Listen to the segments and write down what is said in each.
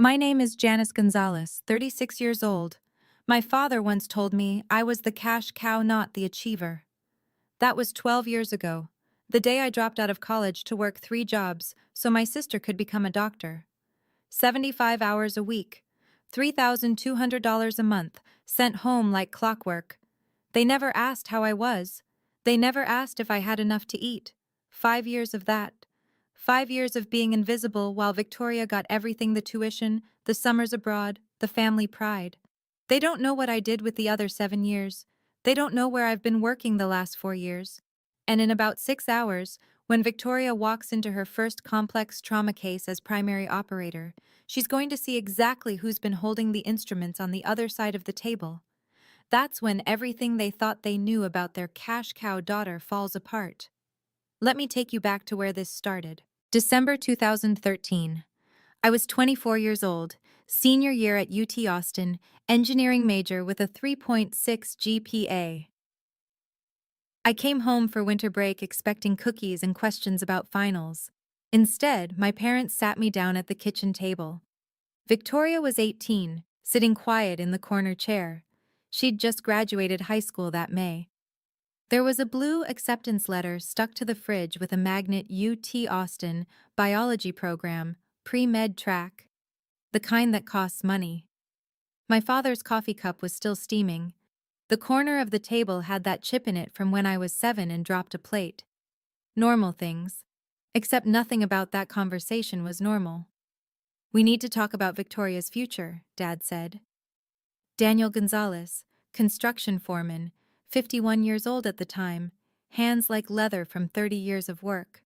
My name is Janice Gonzalez, 36 years old. My father once told me I was the cash cow, not the achiever. That was 12 years ago, the day I dropped out of college to work 3 jobs so my sister could become a doctor. 75 hours a week, $3,200 a month, sent home like clockwork. They never asked how I was. They never asked if I had enough to eat. 5 years of that. 5 years of being invisible while Victoria got everything: the tuition, the summers abroad, the family pride. They don't know what I did with the other 7 years. They don't know where I've been working the last 4 years. And in about 6 hours, when Victoria walks into her first complex trauma case as primary operator, she's going to see exactly who's been holding the instruments on the other side of the table. That's when everything they thought they knew about their cash cow daughter falls apart. Let me take you back to where this started. December 2013. I was 24 years old, senior year at UT Austin, engineering major with a 3.6 GPA. I came home for winter break expecting cookies and questions about finals. Instead, my parents sat me down at the kitchen table. Victoria was 18, sitting quiet in the corner chair. She'd just graduated high school that May. There was a blue acceptance letter stuck to the fridge with a magnet: UT Austin, biology program, pre-med track. The kind that costs money. My father's coffee cup was still steaming. The corner of the table had that chip in it from when I was 7 and dropped a plate. Normal things. Except nothing about that conversation was normal. "We need to talk about Victoria's future," Dad said. Daniel Gonzalez, construction foreman, 51 years old at the time, hands like leather from 30 years of work.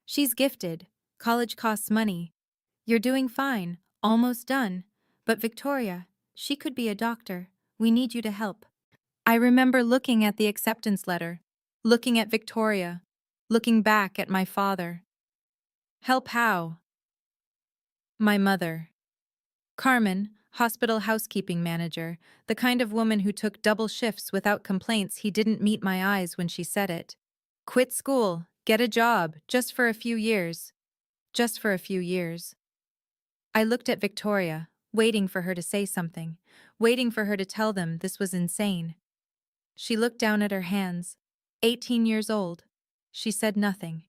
"She's gifted. College costs money. You're doing fine, almost done. But Victoria, she could be a doctor. We need you to help." I remember looking at the acceptance letter, looking at Victoria, looking back at my father. Help how? My mother. Carmen, hospital housekeeping manager, the kind of woman who took double shifts without complaints. He didn't meet my eyes when she said it. Quit school, get a job, just for a few years. Just for a few years. I looked at Victoria, waiting for her to say something, waiting for her to tell them this was insane. She looked down at her hands. 18 years old. She said nothing.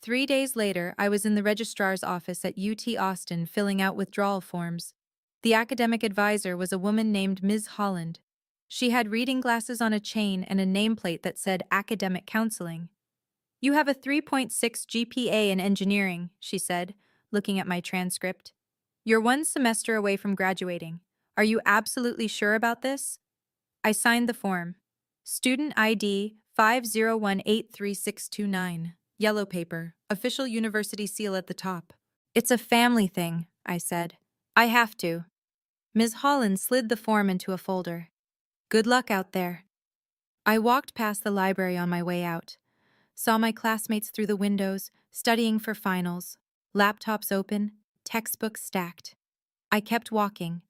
3 days later, I was in the registrar's office at UT Austin filling out withdrawal forms. The academic advisor was a woman named Ms. Holland. She had reading glasses on a chain and a nameplate that said academic counseling. "You have a 3.6 GPA in engineering," she said, looking at my transcript. "You're 1 semester away from graduating. Are you absolutely sure about this?" I signed the form. Student ID 501836229. Yellow paper, official university seal at the top. "It's a family thing," I said. "I have to." Ms. Holland slid the form into a folder. "Good luck out there." I walked past the library on my way out. Saw my classmates through the windows, studying for finals. Laptops open, textbooks stacked. I kept walking.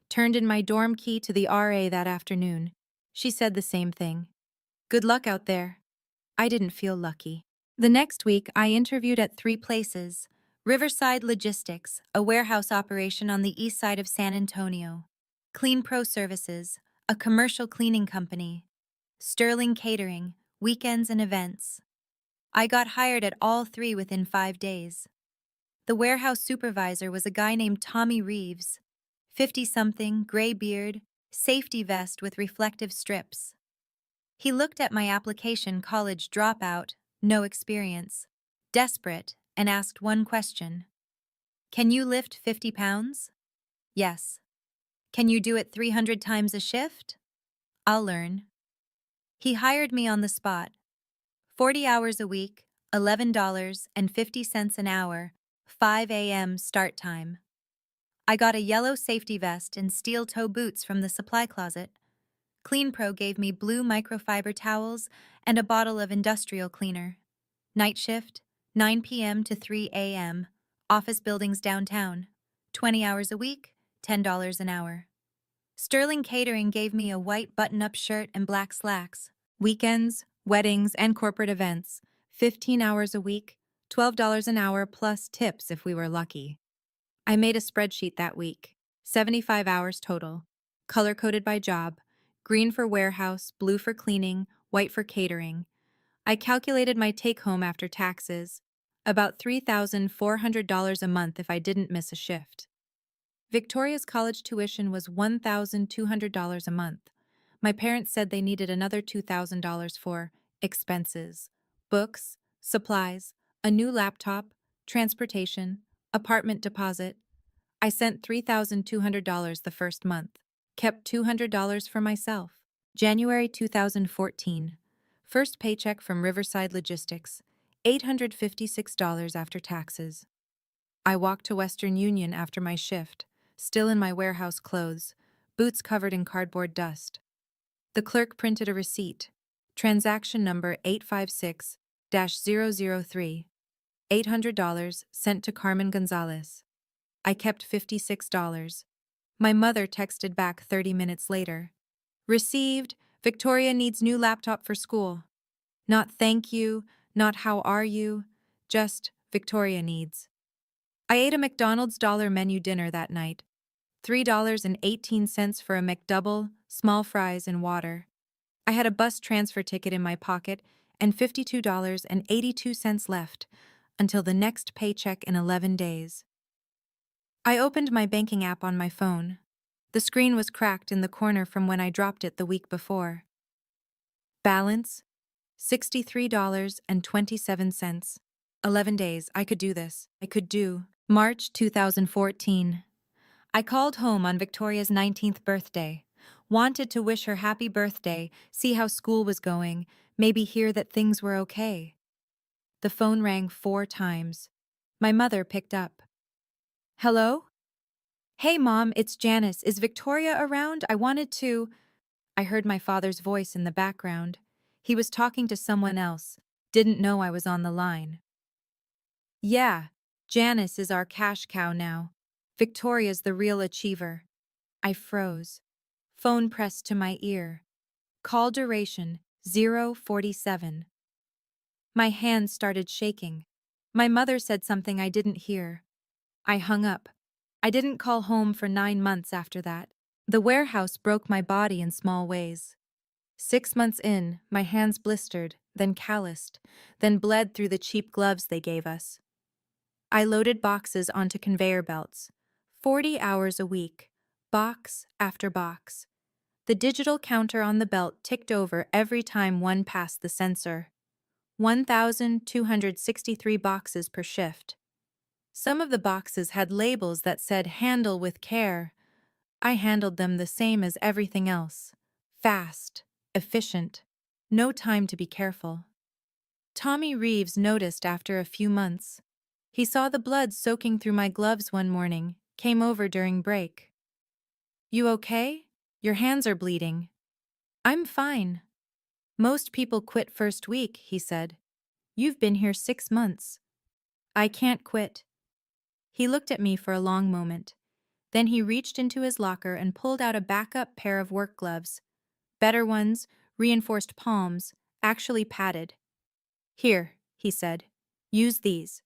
Turned in my dorm key to the RA that afternoon. She said the same thing. Good luck out there. I didn't feel lucky. The next week, I interviewed at 3 places. Riverside Logistics, a warehouse operation on the east side of San Antonio. Clean Pro Services, a commercial cleaning company. Sterling Catering, weekends and events. I got hired at all 3 within 5 days. The warehouse supervisor was a guy named Tommy Reeves. 50-something, gray beard, safety vest with reflective strips. He looked at my application: college dropout, no experience, desperate, and asked one question. "Can you lift 50 pounds? "Yes." "Can you do it 300 times a shift?" "I'll learn." He hired me on the spot. 40 hours a week, $11.50 an hour, 5 a.m. start time. I got a yellow safety vest and steel-toe boots from the supply closet. CleanPro gave me blue microfiber towels and a bottle of industrial cleaner. Night shift, 9 p.m. to 3 a.m., office buildings downtown. 20 hours a week, $10 an hour. Sterling Catering gave me a white button-up shirt and black slacks. Weekends, weddings, and corporate events, 15 hours a week, $12 an hour plus tips if we were lucky. I made a spreadsheet that week. 75 hours total. Color-coded by job. Green for warehouse, blue for cleaning, white for catering. I calculated my take-home after taxes. About $3,400 a month if I didn't miss a shift. Victoria's college tuition was $1,200 a month. My parents said they needed another $2,000 for expenses, books, supplies, a new laptop, transportation, apartment deposit. I sent $3,200 the first month, kept $200 for myself. January 2014. First paycheck from Riverside Logistics, $856 after taxes. I walked to Western Union after my shift, still in my warehouse clothes, boots covered in cardboard dust. The clerk printed a receipt. Transaction number 856-003. $800 sent to Carmen Gonzalez. I kept $56. My mother texted back 30 minutes later. Received. Victoria needs new laptop for school. Not thank you, not how are you, just Victoria needs. I ate a McDonald's dollar menu dinner that night. $3.18 for a McDouble, small fries, and water. I had a bus transfer ticket in my pocket and $52.82 left until the next paycheck in 11 days. I opened my banking app on my phone. The screen was cracked in the corner from when I dropped it the week before. Balance: $63.27. 11 days, I could do this. I could do. March 2014. I called home on Victoria's 19th birthday. Wanted to wish her happy birthday, see how school was going, maybe hear that things were okay. The phone rang 4 times. My mother picked up. Hello? Hey, Mom, it's Janice. Is Victoria around? I heard my father's voice in the background. He was talking to someone else. Didn't know I was on the line. Yeah, Janice is our cash cow now. Victoria's the real achiever. I froze. Phone pressed to my ear. Call duration 047. My hands started shaking. My mother said something I didn't hear. I hung up. I didn't call home for 9 months after that. The warehouse broke my body in small ways. 6 months in, my hands blistered, then calloused, then bled through the cheap gloves they gave us. I loaded boxes onto conveyor belts. 40 hours a week, box after box. The digital counter on the belt ticked over every time one passed the sensor. 1,263 boxes per shift. Some of the boxes had labels that said "Handle with care." I handled them the same as everything else. Fast, efficient, no time to be careful. Tommy Reeves noticed after a few months. He saw the blood soaking through my gloves one morning, came over during break. You okay? Your hands are bleeding. I'm fine. Most people quit first week, he said. You've been here 6 months. I can't quit. He looked at me for a long moment. Then he reached into his locker and pulled out a backup pair of work gloves. Better ones, reinforced palms, actually padded. Here, he said. Use these.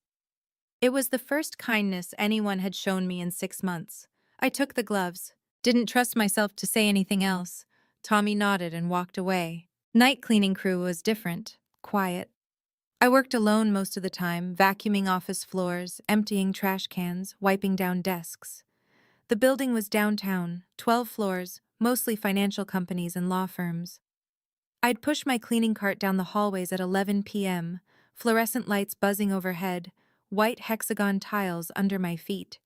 It was the first kindness anyone had shown me in 6 months. I took the gloves. Didn't trust myself to say anything else. Tommy nodded and walked away. Night cleaning crew was different, quiet. I worked alone most of the time, vacuuming office floors, emptying trash cans, wiping down desks. The building was downtown, 12 floors, mostly financial companies and law firms. I'd push my cleaning cart down the hallways at 11 p.m., fluorescent lights buzzing overhead, white hexagon tiles under my feet,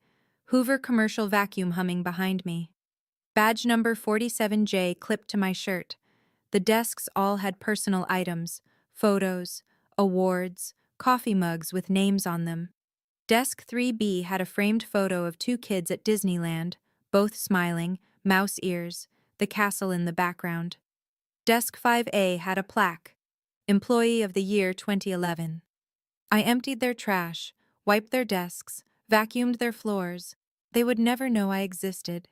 Hoover commercial vacuum humming behind me. Badge number 47J clipped to my shirt. The desks all had personal items, photos, awards, coffee mugs with names on them. Desk 3B had a framed photo of 2 kids at Disneyland, both smiling, mouse ears, the castle in the background. Desk 5A had a plaque, Employee of the Year 2011. I emptied their trash, wiped their desks, vacuumed their floors. They would never know I existed.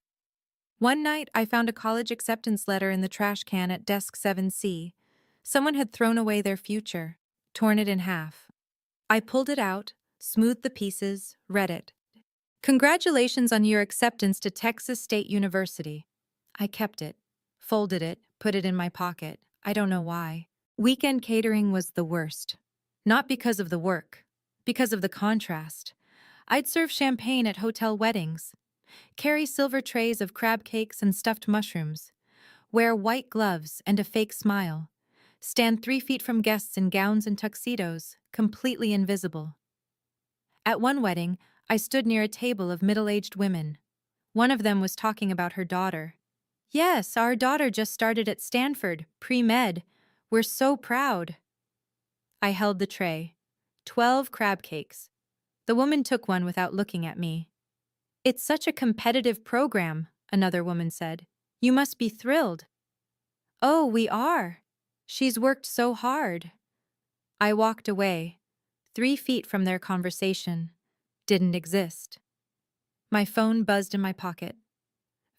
One night, I found a college acceptance letter in the trash can at Desk 7C. Someone had thrown away their future, torn it in half. I pulled it out, smoothed the pieces, read it. Congratulations on your acceptance to Texas State University. I kept it, folded it, put it in my pocket. I don't know why. Weekend catering was the worst. Not because of the work, because of the contrast. I'd serve champagne at hotel weddings, carry silver trays of crab cakes and stuffed mushrooms, wear white gloves and a fake smile, stand 3 feet from guests in gowns and tuxedos, completely invisible. At one wedding, I stood near a table of middle-aged women. One of them was talking about her daughter. Yes, our daughter just started at Stanford, pre-med. We're so proud. I held the tray. 12 crab cakes. The woman took one without looking at me. It's such a competitive program, another woman said. You must be thrilled. Oh, we are. She's worked so hard. I walked away, 3 feet from their conversation. Didn't exist. My phone buzzed in my pocket.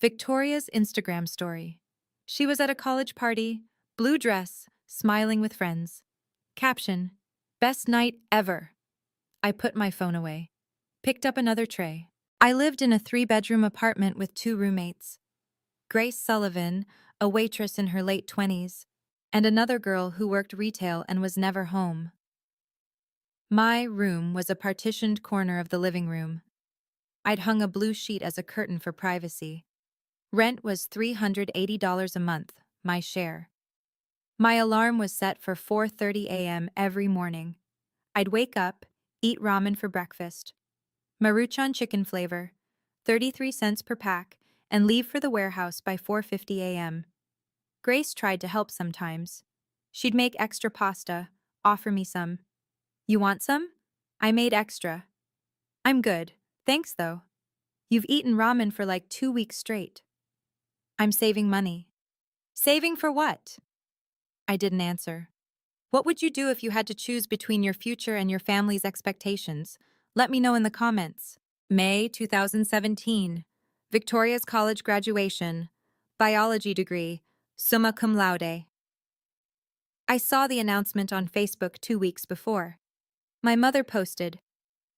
Victoria's Instagram story. She was at a college party, blue dress, smiling with friends. Caption: Best night ever. I put my phone away. Picked up another tray. I lived in a 3-bedroom apartment with 2 roommates. Grace Sullivan, a waitress in her late 20s, and another girl who worked retail and was never home. My room was a partitioned corner of the living room. I'd hung a blue sheet as a curtain for privacy. Rent was $380 a month, my share. My alarm was set for 4:30 a.m. every morning. I'd wake up, eat ramen for breakfast, Maruchan chicken flavor, 33 cents per pack, and leave for the warehouse by 4:50 a.m. Grace tried to help sometimes. She'd make extra pasta, offer me some. You want some? I made extra. I'm good, thanks though. You've eaten ramen for like 2 weeks straight. I'm saving money. Saving for what? I didn't answer. What would you do if you had to choose between your future and your family's expectations? Let me know in the comments. May 2017. Victoria's college graduation. Biology degree. Summa cum laude. I saw the announcement on Facebook 2 weeks before. My mother posted,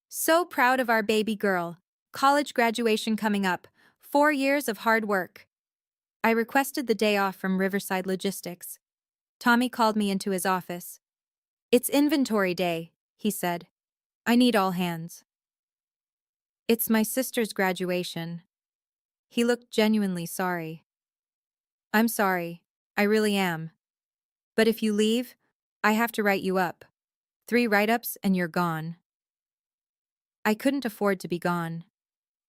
"So proud of our baby girl. College graduation coming up. 4 years of hard work." I requested the day off from Riverside Logistics. Tommy called me into his office. "It's inventory day," he said. "I need all hands." "It's my sister's graduation." He looked genuinely sorry. "I'm sorry. I really am. But if you leave, I have to write you up. 3 write-ups and you're gone." I couldn't afford to be gone.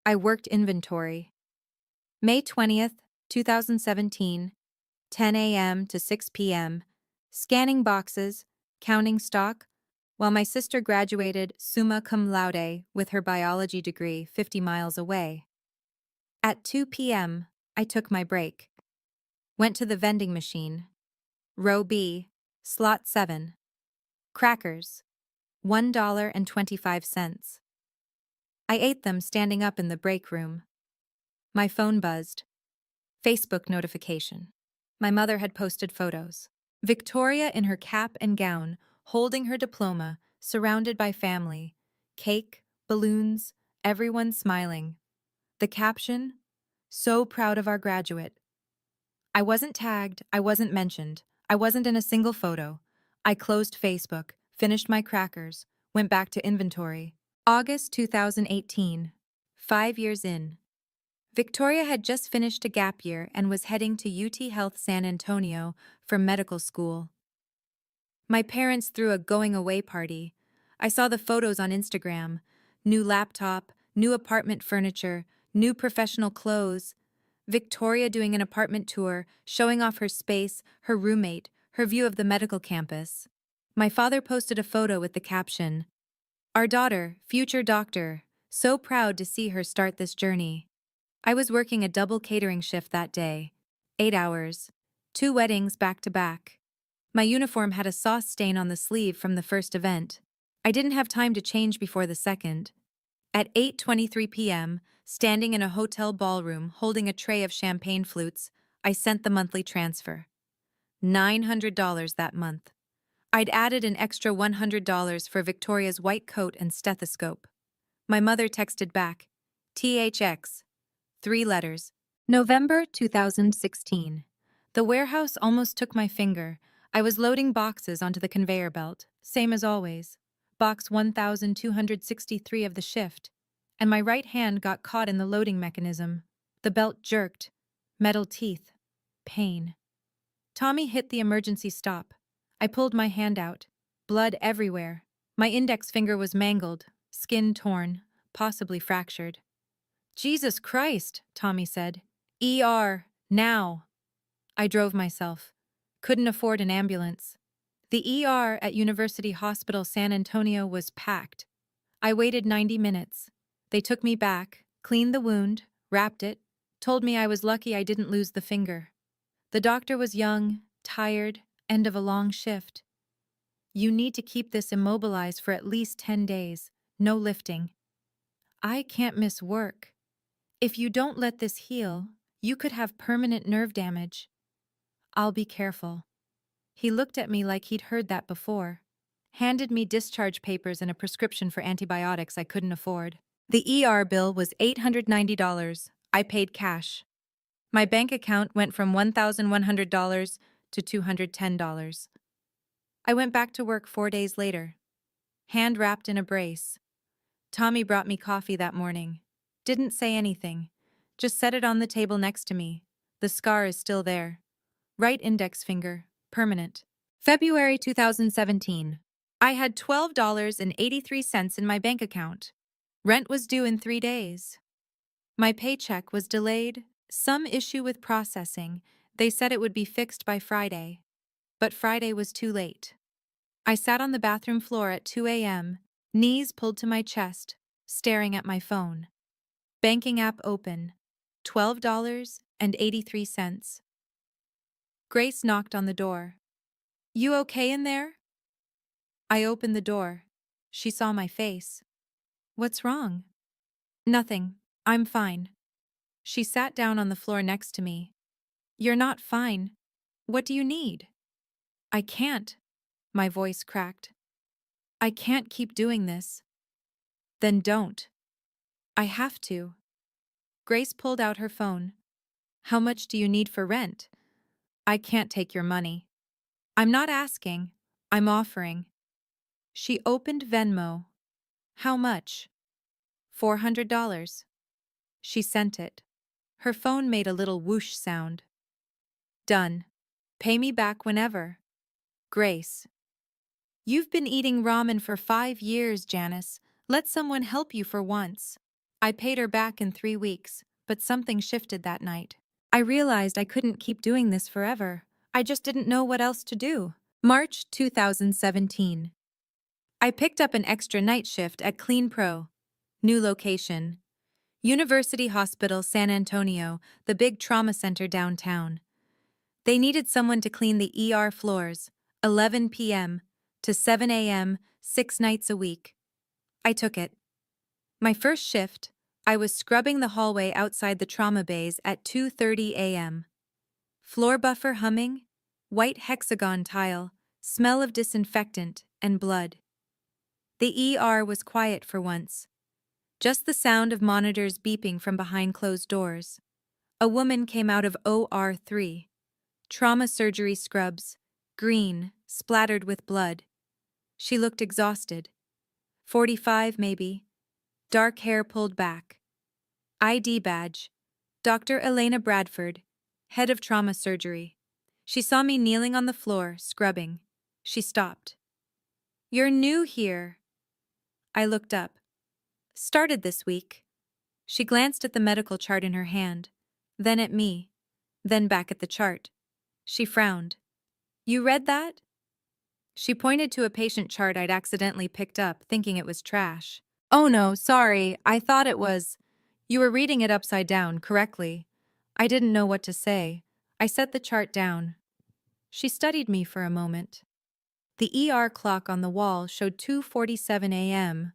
I worked inventory. May 20th, 2017, 10 a.m. to 6 p.m., scanning boxes, counting stock, while my sister graduated summa cum laude with her biology degree 50 miles away. At 2 p.m., I took my break. Went to the vending machine. Row B, slot 7. Crackers, $1.25. I ate them standing up in the break room. My phone buzzed. Facebook notification. My mother had posted photos. Victoria in her cap and gown, holding her diploma, surrounded by family. Cake, balloons, everyone smiling. The caption, "So proud of our graduate." I wasn't tagged, I wasn't mentioned, I wasn't in a single photo. I closed Facebook, finished my crackers, went back to inventory. August 2018. 5 years in. Victoria had just finished a gap year and was heading to UT Health San Antonio for medical school. My parents threw a going-away party. I saw the photos on Instagram. New laptop, new apartment furniture, new professional clothes. Victoria doing an apartment tour, showing off her space, her roommate, her view of the medical campus. My father posted a photo with the caption, "Our daughter, future doctor, so proud to see her start this journey." I was working a double catering shift that day. 8 hours. 2 weddings back to back. My uniform had a sauce stain on the sleeve from the first event. I didn't have time to change before the second. At 8:23 p.m., standing in a hotel ballroom holding a tray of champagne flutes, I sent the monthly transfer. $900 that month. I'd added an extra $100 for Victoria's white coat and stethoscope. My mother texted back, THX. 3 letters. November 2016. The warehouse almost took my finger. I was loading boxes onto the conveyor belt, same as always. Box 1263 of the shift, and my right hand got caught in the loading mechanism. The belt jerked. Metal teeth. Pain. Tommy hit the emergency stop. I pulled my hand out. Blood everywhere. My index finger was mangled, skin torn, possibly fractured. Jesus Christ, Tommy said. ER, now. I drove myself. Couldn't afford an ambulance. The ER at University Hospital San Antonio was packed. I waited 90 minutes. They took me back, cleaned the wound, wrapped it, told me I was lucky I didn't lose the finger. The doctor was young, tired, end of a long shift. You need to keep this immobilized for at least 10 days, no lifting. I can't miss work. If you don't let this heal, you could have permanent nerve damage. I'll be careful. He looked at me like he'd heard that before, handed me discharge papers and a prescription for antibiotics I couldn't afford. The ER bill was $890. I paid cash. My bank account went from $1,100 to $210. I went back to work 4 days later, hand wrapped in a brace. Tommy brought me coffee that morning. Didn't say anything, just set it on the table next to me. The scar is still there. Right index finger, permanent. February 2017. I had $12.83 in my bank account. Rent was due in 3 days. My paycheck was delayed, some issue with processing. They said it would be fixed by Friday. But Friday was too late. I sat on the bathroom floor at 2 a.m., knees pulled to my chest, staring at my phone. Banking app open. $12.83. Grace knocked on the door. You okay in there? I opened the door. She saw my face. What's wrong? Nothing. I'm fine. She sat down on the floor next to me. You're not fine. What do you need? I can't. My voice cracked. I can't keep doing this. Then don't. I have to. Grace pulled out her phone. How much do you need for rent? I can't take your money. I'm not asking. I'm offering. She opened Venmo. How much? $400. She sent it. Her phone made a little whoosh sound. Done. Pay me back whenever. Grace. You've been eating ramen for 5 years, Janice. Let someone help you for once. I paid her back in 3 weeks, but something shifted that night. I realized I couldn't keep doing this forever. I just didn't know what else to do. March 2017. I picked up an extra night shift at Clean Pro. New location. University Hospital San Antonio, the big trauma center downtown. They needed someone to clean the ER floors, 11 p.m. to 7 a.m., 6 nights a week. I took it. My first shift, I was scrubbing the hallway outside the trauma bays at 2:30 a.m. Floor buffer humming, white hexagon tile, smell of disinfectant and blood. The ER was quiet for once. Just the sound of monitors beeping from behind closed doors. A woman came out of OR3. Trauma surgery scrubs, green, splattered with blood. She looked exhausted. 45 maybe. Dark hair pulled back. ID badge. Dr. Elena Bradford, head of trauma surgery. She saw me kneeling on the floor, scrubbing. She stopped. You're new here. I looked up. Started this week. She glanced at the medical chart in her hand, then at me, then back at the chart. She frowned. You read that? She pointed to a patient chart I'd accidentally picked up, thinking it was trash. Oh no, sorry, I thought it was. You were reading it upside down, correctly. I didn't know what to say. I set the chart down. She studied me for a moment. The ER clock on the wall showed 2:47 a.m.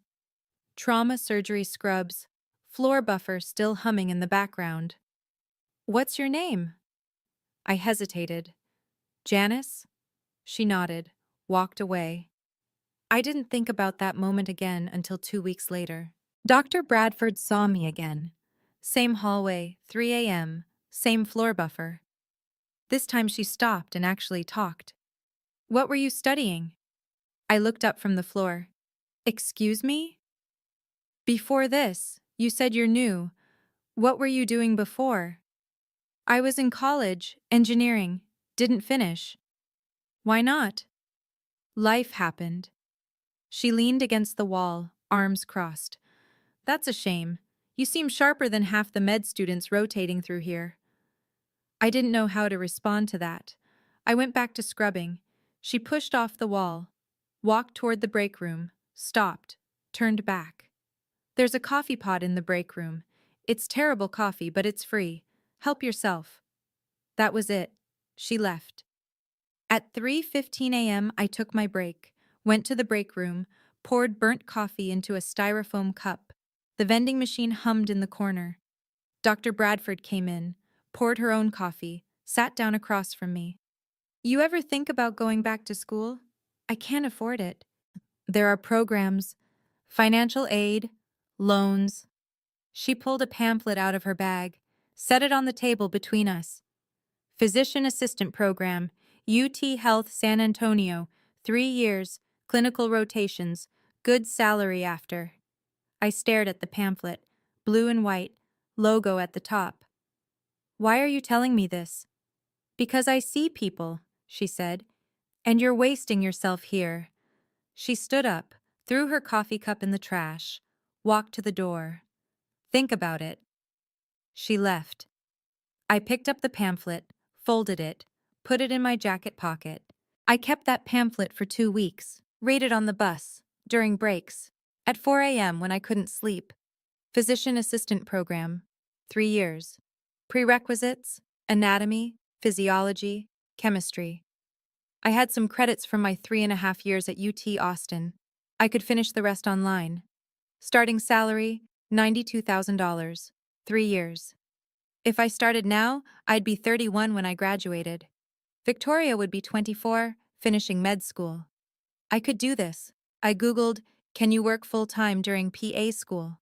Trauma surgery scrubs, floor buffer still humming in the background. What's your name? I hesitated. Janice? She nodded, walked away. I didn't think about that moment again until 2 weeks later. Dr. Bradford saw me again. Same hallway, 3 a.m., same floor buffer. This time she stopped and actually talked. What were you studying? I looked up from the floor. Excuse me? Before this, you said you're new. What were you doing before? I was in college, engineering. Didn't finish. Why not? Life happened. She leaned against the wall, arms crossed. That's a shame. You seem sharper than half the med students rotating through here. I didn't know how to respond to that. I went back to scrubbing. She pushed off the wall, walked toward the break room, stopped, turned back. There's a coffee pot in the break room. It's terrible coffee, but it's free. Help yourself. That was it. She left. At 3:15 a.m., I took my break, went to the break room, poured burnt coffee into a styrofoam cup. The vending machine hummed in the corner. Dr. Bradford came in, poured her own coffee, sat down across from me. You ever think about going back to school? I can't afford it. There are programs, financial aid, loans. She pulled a pamphlet out of her bag, set it on the table between us. Physician Assistant Program, UT Health San Antonio, 3 years, clinical rotations, good salary after. I stared at the pamphlet, blue and white, logo at the top. Why are you telling me this? Because I see people, she said, and you're wasting yourself here. She stood up, threw her coffee cup in the trash, walked to the door. Think about it. She left. I picked up the pamphlet, folded it, put it in my jacket pocket. I kept that pamphlet for 2 weeks, read it on the bus, during breaks, at 4 a.m. when I couldn't sleep. Physician Assistant Program, 3 years. Prerequisites, anatomy, physiology, chemistry. I had some credits from my 3.5 years at UT Austin. I could finish the rest online. Starting salary, $92,000. 3 years. If I started now, I'd be 31 when I graduated. Victoria would be 24, finishing med school. I could do this. I Googled, can you work full-time during PA school?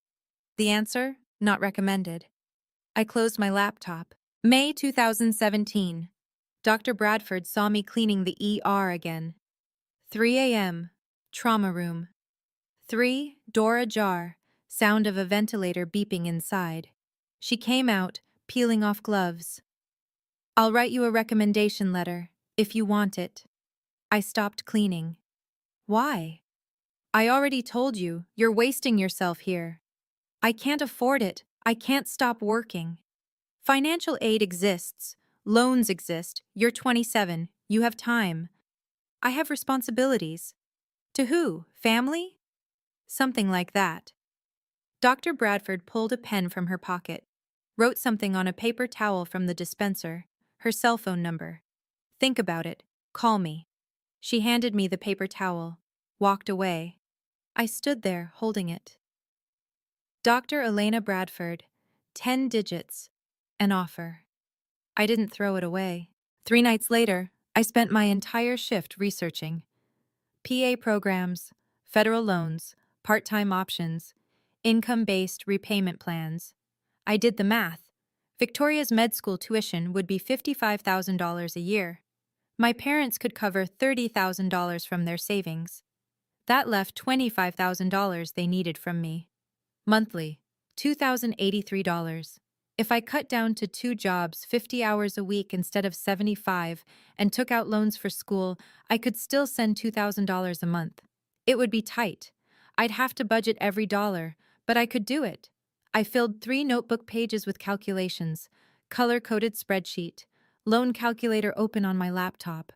The answer, not recommended. I closed my laptop. May 2017. Dr. Bradford saw me cleaning the ER again. 3 a.m. Trauma room. 3, door ajar, sound of a ventilator beeping inside. She came out, peeling off gloves. I'll write you a recommendation letter, if you want it. I stopped cleaning. Why? I already told you, you're wasting yourself here. I can't afford it. I can't stop working. Financial aid exists. Loans exist. You're 27. You have time. I have responsibilities. To who? Family? Something like that. Dr. Bradford pulled a pen from her pocket, wrote something on a paper towel from the dispenser, her cell phone number. Think about it. Call me. She handed me the paper towel, walked away. I stood there, holding it. Dr. Elena Bradford, 10 digits, an offer. I didn't throw it away. 3 nights later, I spent my entire shift researching. PA programs, federal loans, part-time options, income-based repayment plans. I did the math. Victoria's med school tuition would be $55,000 a year. My parents could cover $30,000 from their savings. That left $25,000 they needed from me. Monthly, $2,083. If I cut down to 2 jobs, 50 hours a week instead of 75, and took out loans for school, I could still send $2,000 a month. It would be tight. I'd have to budget every dollar, but I could do it. I filled 3 notebook pages with calculations, color-coded spreadsheet, loan calculator open on my laptop.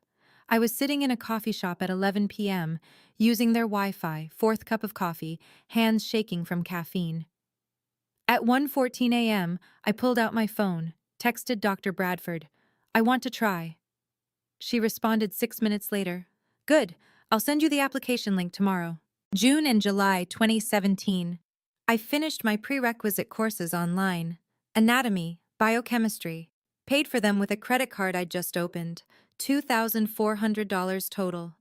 I was sitting in a coffee shop at 11 p.m., using their Wi-Fi, 4th cup of coffee, hands shaking from caffeine. At 1:14 a.m., I pulled out my phone, texted Dr. Bradford. I want to try. She responded 6 minutes later. Good, I'll send you the application link tomorrow. June and July 2017. I finished my prerequisite courses online. Anatomy, biochemistry. Paid for them with a credit card I'd just opened. $2,400 total.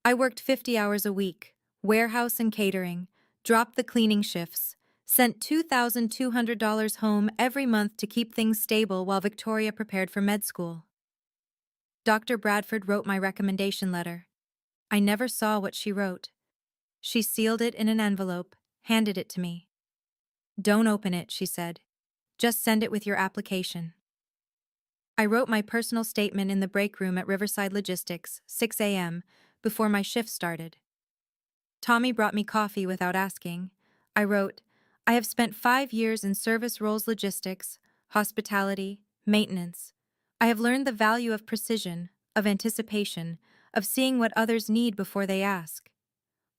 I worked 50 hours a week, warehouse and catering, dropped the cleaning shifts, Sent $2,200 home every month to keep things stable while Victoria prepared for med school. Dr. Bradford wrote my recommendation letter. I never saw what she wrote. She sealed it in an envelope, handed it to me. "Don't open it," she said. "Just send it with your application." I wrote my personal statement in the break room at Riverside Logistics, 6 a.m., before my shift started. Tommy brought me coffee without asking. I wrote, "I have spent 5 years in service roles logistics, hospitality, maintenance. I have learned the value of precision, of anticipation, of seeing what others need before they ask.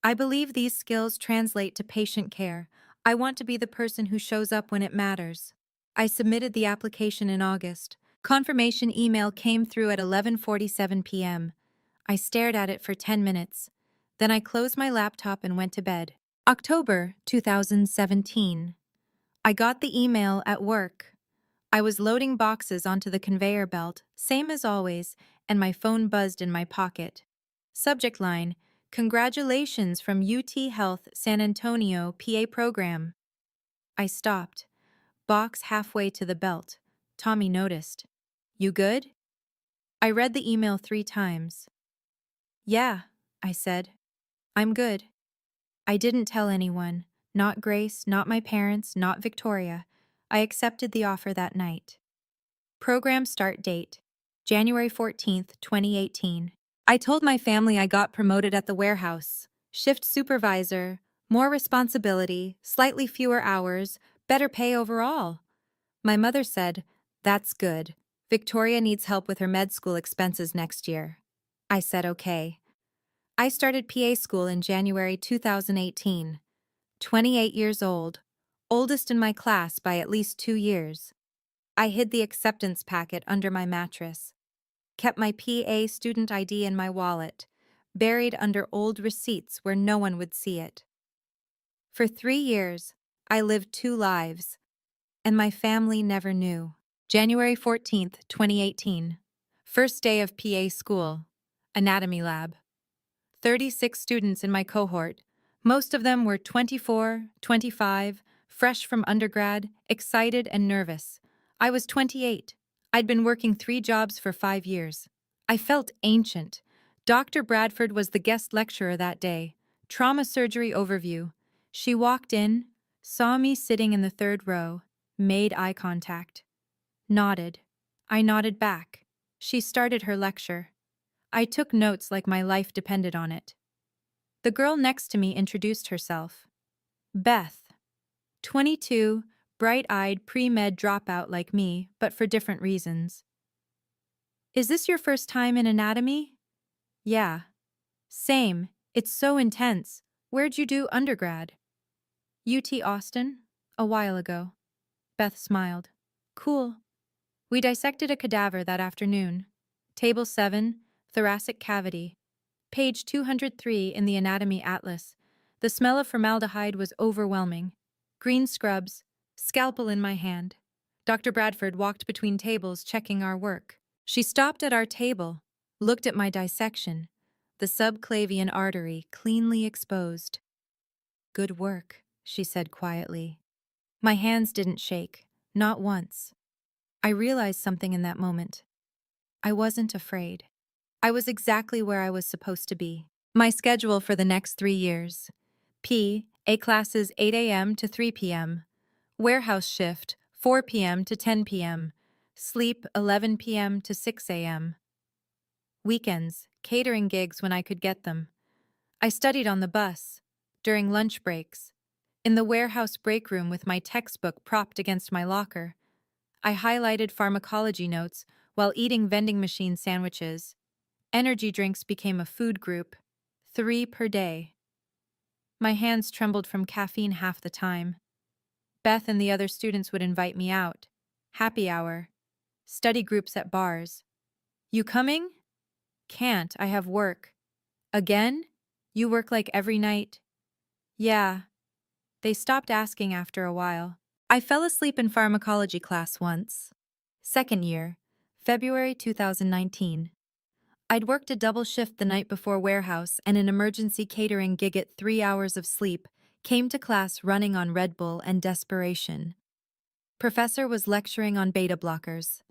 I believe these skills translate to patient care. I want to be the person who shows up when it matters." I submitted the application in August. Confirmation email came through at 11:47 p.m. I stared at it for 10 minutes. Then I closed my laptop and went to bed. October 2017. I got the email at work. I was loading boxes onto the conveyor belt, same as always, and my phone buzzed in my pocket. Subject line: "Congratulations from UT Health San Antonio PA program." I stopped. Box halfway to the belt. Tommy noticed. "You good?" I read the email 3 times. "Yeah," I said. "I'm good." I didn't tell anyone. Not Grace, not my parents, not Victoria. I accepted the offer that night. Program start date: January 14th, 2018. I told my family I got promoted at the warehouse. Shift supervisor, more responsibility, slightly fewer hours, better pay overall. My mother said, "That's good. Victoria needs help with her med school expenses next year." I said okay. I started PA school in January 2018. 28 years old, oldest in my class by at least 2 years. I hid the acceptance packet under my mattress, kept my PA student ID in my wallet, buried under old receipts where no one would see it. For 3 years, I lived 2 lives, and my family never knew. January 14th, 2018. First day of PA school. Anatomy lab. 36 students in my cohort. Most of them were 24, 25, fresh from undergrad, excited and nervous. I was 28. I'd been working 3 jobs for 5 years. I felt ancient. Dr. Bradford was the guest lecturer that day. Trauma surgery overview. She walked in, saw me sitting in the 3rd row, made eye contact. Nodded. I nodded back. She started her lecture. I took notes like my life depended on it. The girl next to me introduced herself. Beth. 22, bright-eyed pre-med dropout like me, but for different reasons. "Is this your first time in anatomy?" "Yeah." "Same. It's so intense. Where'd you do undergrad?" "UT Austin. A while ago." Beth smiled. "Cool." We dissected a cadaver that afternoon. Table 7, thoracic cavity. Page 203 in the Anatomy Atlas. The smell of formaldehyde was overwhelming. Green scrubs, scalpel in my hand. Dr. Bradford walked between tables checking our work. She stopped at our table, looked at my dissection, the subclavian artery cleanly exposed. "Good work," she said quietly. My hands didn't shake, not once. I realized something in that moment. I wasn't afraid. I was exactly where I was supposed to be. My schedule for the next 3 years. A classes 8 a.m. to 3 p.m. Warehouse shift 4 p.m. to 10 p.m. Sleep 11 p.m. to 6 a.m. Weekends, catering gigs when I could get them. I studied on the bus, during lunch breaks, in the warehouse break room with my textbook propped against my locker. I highlighted pharmacology notes while eating vending machine sandwiches. Energy drinks became a food group, 3 per day. My hands trembled from caffeine half the time. Beth and the other students would invite me out. Happy hour. Study groups at bars. "You coming?" "Can't, I have work." "Again? You work like every night?" "Yeah." They stopped asking after a while. I fell asleep in pharmacology class once. Second year, February 2019. I'd worked a double shift the night before warehouse and an emergency catering gig at 3 hours of sleep, Came to class running on Red Bull and desperation. Professor was lecturing on beta blockers.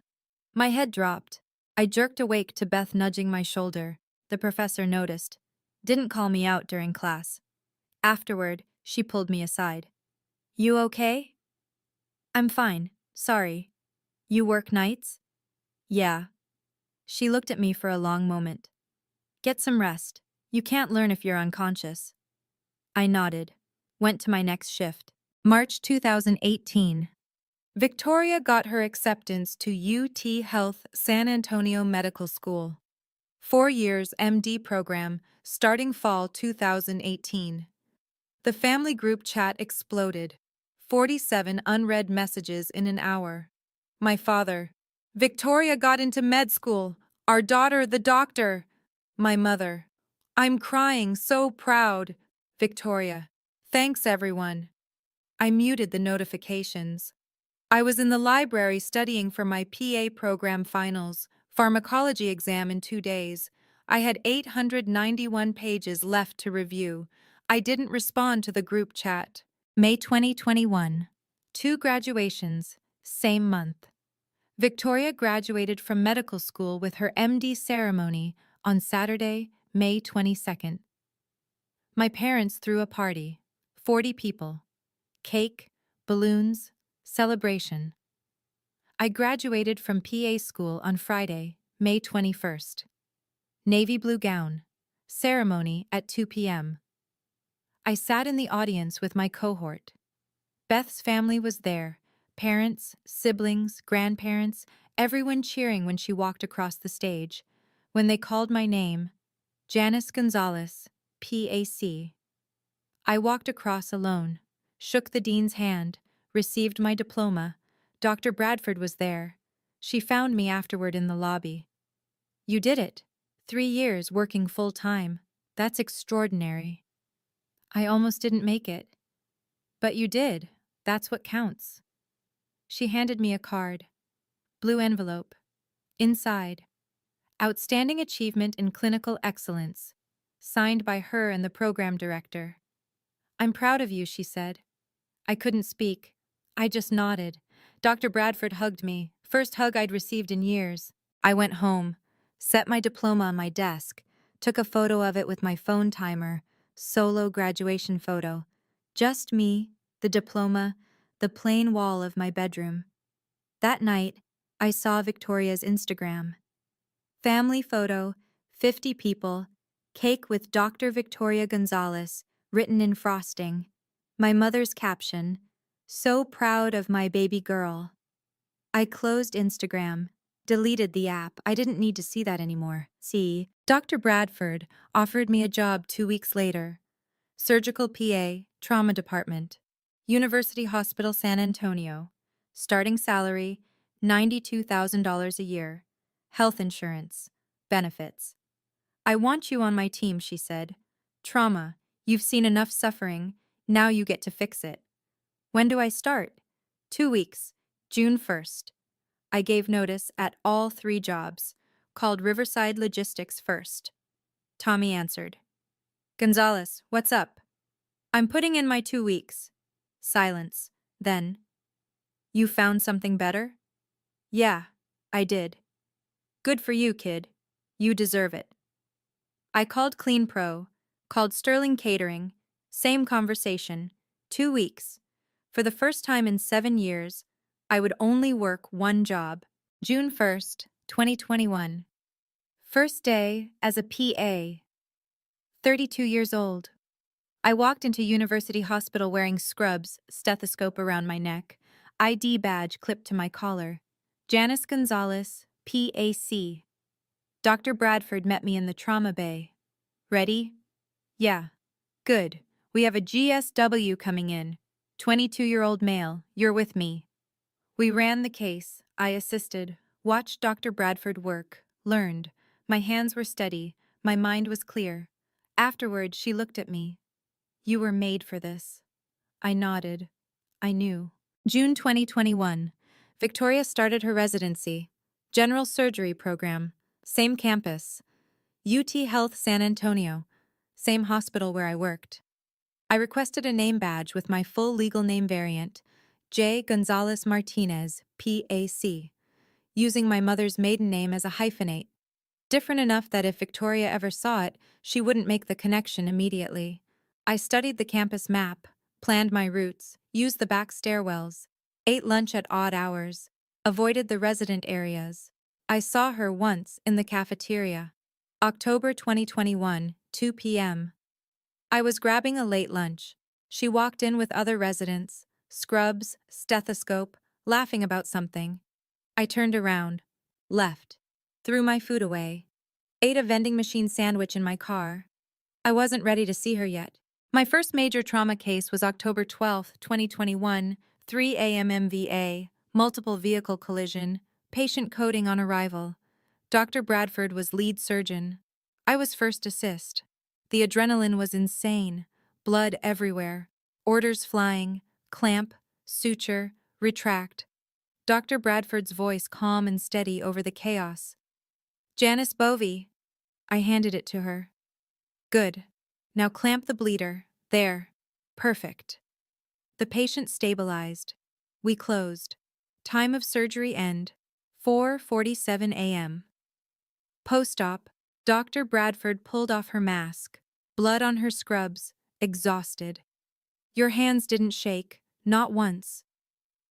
My head dropped. I jerked awake to Beth nudging my shoulder. The professor noticed. Didn't call me out during class. Afterward, she pulled me aside. You okay? I'm fine, sorry. You work nights? Yeah. She looked at me for a long moment. Get some rest. You can't learn if you're unconscious. I nodded. Went to my next shift. March 2018. Victoria got her acceptance to UT Health San Antonio Medical School. 4 years MD program, starting fall 2018. The family group chat exploded. 47 unread messages in an hour. My father. Victoria got into med school. Our daughter, the doctor. My mother. I'm crying, so proud. Victoria. Thanks, everyone. I muted the notifications. I was in the library studying for my PA program finals, pharmacology exam in 2 days. I had 891 pages left to review. I didn't respond to the group chat. May 2021. 2 graduations, same month. Victoria graduated from medical school with her MD ceremony on Saturday, May 22nd. My parents threw a party. 40 people. Cake, balloons, celebration. I graduated from PA school on Friday, May 21st. Navy blue gown. Ceremony at 2 p.m. I sat in the audience with my cohort. Beth's family was there, parents, siblings, grandparents, everyone cheering when she walked across the stage. When they called my name, Janice Gonzalez, PAC. I walked across alone, shook the dean's hand, received my diploma. Dr. Bradford was there. She found me afterward in the lobby. You did it. 3 years working full-time. That's extraordinary. I almost didn't make it. But you did. That's what counts. She handed me a card. Blue envelope. Inside. Outstanding Achievement in Clinical Excellence. Signed by her and the program director. I'm proud of you, she said. I couldn't speak. I just nodded. Dr. Bradford hugged me, first hug I'd received in years. I went home, set my diploma on my desk, took a photo of it with my phone timer, solo graduation photo. Just me, the diploma, the plain wall of my bedroom. That night, I saw Victoria's Instagram. Family photo, 50 people, cake with Dr. Victoria Gonzalez, written in frosting. My mother's caption, so proud of my baby girl. I closed Instagram, deleted the app. I didn't need to see that anymore. See, Dr. Bradford offered me a job 2 weeks later. Surgical PA, trauma department, University Hospital San Antonio. Starting salary, $92,000 a year. Health insurance, benefits. I want you on my team, she said. Trauma, you've seen enough suffering, now you get to fix it. When do I start? 2 weeks, June 1st. I gave notice at all 3 jobs, called Riverside Logistics first. Tommy answered. Gonzalez, what's up? I'm putting in my 2 weeks. Silence. Then. You found something better? Yeah, I did. Good for you, kid. You deserve it. I called Clean Pro, called Sterling Catering, same conversation, 2 weeks. For the first time in 7 years, I would only work 1 job. June 1st, 2021. First day as a PA. 32 years old. I walked into University Hospital wearing scrubs, stethoscope around my neck, ID badge clipped to my collar. Janice Gonzalez, PAC. Dr. Bradford met me in the trauma bay. Ready? Yeah. Good. We have a GSW coming in. 22-year-old male. You're with me. We ran the case. I assisted. Watched Dr. Bradford work. Learned. My hands were steady. My mind was clear. Afterward, she looked at me. You were made for this. I nodded. I knew. June 2021. Victoria started her residency. General surgery program. Same campus. UT Health San Antonio. Same hospital where I worked. I requested a name badge with my full legal name variant, J. Gonzalez Martinez, PAC, using my mother's maiden name as a hyphenate, different enough that if Victoria ever saw it, she wouldn't make the connection immediately. I studied the campus map, planned my routes, used the back stairwells, ate lunch at odd hours, avoided the resident areas. I saw her once in the cafeteria. October 2021, 2 p.m. I was grabbing a late lunch. She walked in with other residents, scrubs, stethoscope, laughing about something. I turned around, left, threw my food away, ate a vending machine sandwich in my car. I wasn't ready to see her yet. My first major trauma case was October 12, 2021, 3 a.m. MVA, multiple vehicle collision, patient coding on arrival. Dr. Bradford was lead surgeon. I was first assist. The adrenaline was insane, blood everywhere, orders flying, clamp, suture, retract. Dr. Bradford's voice calm and steady over the chaos. Janice Bovey. I handed it to her. Good. Now clamp the bleeder. There. Perfect. The patient stabilized. We closed. Time of surgery end. 4:47 a.m. Post-op, Dr. Bradford pulled off her mask, blood on her scrubs, exhausted. Your hands didn't shake, not once.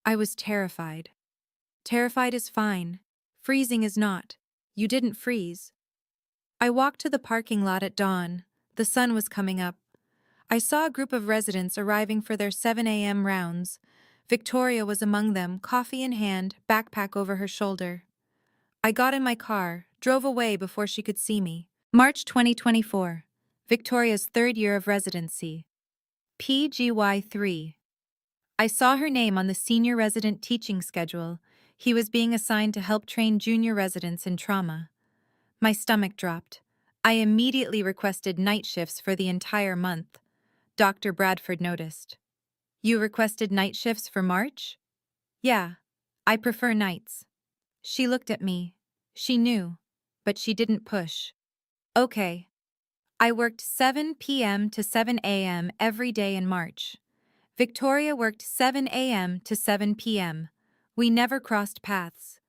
I was terrified. Terrified is fine. Freezing is not. You didn't freeze. I walked to the parking lot at dawn. The sun was coming up. I saw a group of residents arriving for their 7 a.m. rounds. Victoria was among them, coffee in hand, backpack over her shoulder. I got in my car, drove away before she could see me. March 2024. Victoria's third year of residency. PGY3. I saw her name on the senior resident teaching schedule. He was being assigned to help train junior residents in trauma. My stomach dropped. I immediately requested night shifts for the entire month. Dr. Bradford noticed. You requested night shifts for March? Yeah, I prefer nights. She looked at me. She knew, but she didn't push. Okay. I worked 7 p.m. to 7 a.m. every day in March. Victoria worked 7 a.m. to 7 p.m. We never crossed paths,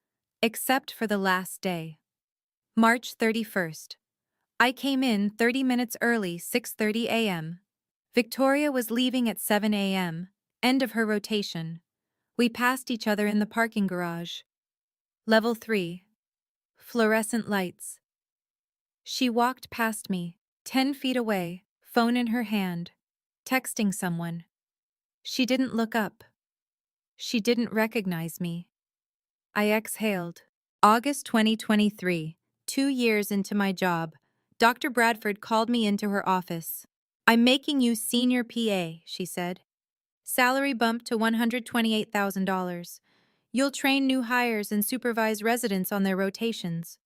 except for the last day. March 31st. I came in 30 minutes early, 6:30 a.m. Victoria was leaving at 7 a.m., end of her rotation. We passed each other in the parking garage. Level 3. Fluorescent lights. She walked past me, 10 feet away, phone in her hand, texting someone. She didn't look up. She didn't recognize me. I exhaled. August 2023, 2 years into my job, Dr. Bradford called me into her office. I'm making you senior PA, she said. Salary bump to $128,000. You'll train new hires and supervise residents on their rotations.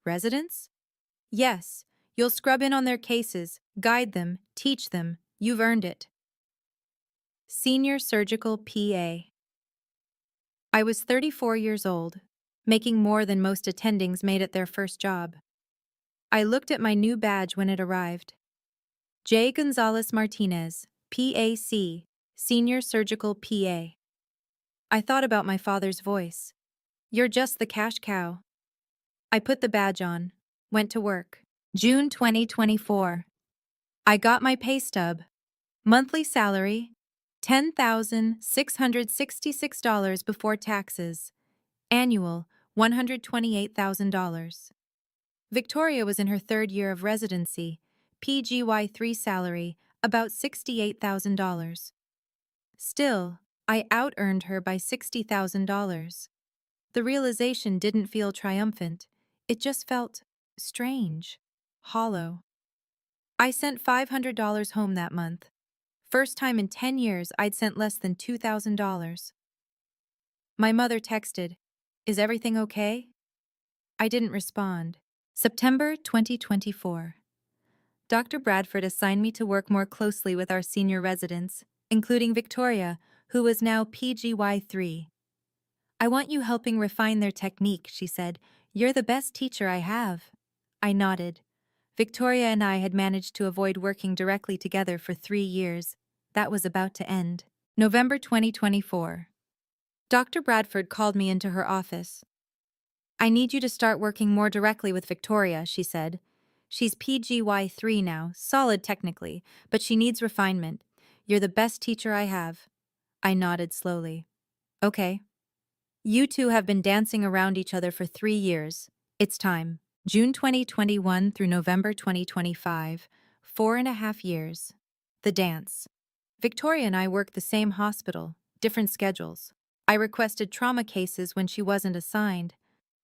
Residents? Yes, you'll scrub in on their cases, guide them, teach them. You've earned it. Senior Surgical PA. I was 34 years old, making more than most attendings made at their first job. I looked at my new badge when it arrived. J. Gonzalez Martinez, PAC, Senior Surgical PA. I thought about my father's voice. You're just the cash cow. I put the badge on, went to work. June 2024. I got my pay stub. Monthly salary, $10,666 before taxes. Annual, $128,000. Victoria was in her third year of residency. PGY3 salary, about $68,000. Still, I out-earned her by $60,000. The realization didn't feel triumphant. It just felt strange, hollow. I sent $500 home that month. First time in 10 years I'd sent less than $2,000. My mother texted, "Is everything okay?" I didn't respond. September 2024. Dr. Bradford assigned me to work more closely with our senior residents, including Victoria, who was now PGY3. I want you helping refine their technique, she said. You're the best teacher I have. I nodded. Victoria and I had managed to avoid working directly together for 3 years. That was about to end. November 2024. Dr. Bradford called me into her office. "I need you to start working more directly with Victoria," she said. "She's PGY3 now, solid technically, but she needs refinement. You're the best teacher I have." I nodded slowly. "Okay. You two have been dancing around each other for 3 years. It's time." June 2021 through November 2025, 4.5 years. The dance. Victoria and I worked the same hospital, different schedules. I requested trauma cases when she wasn't assigned.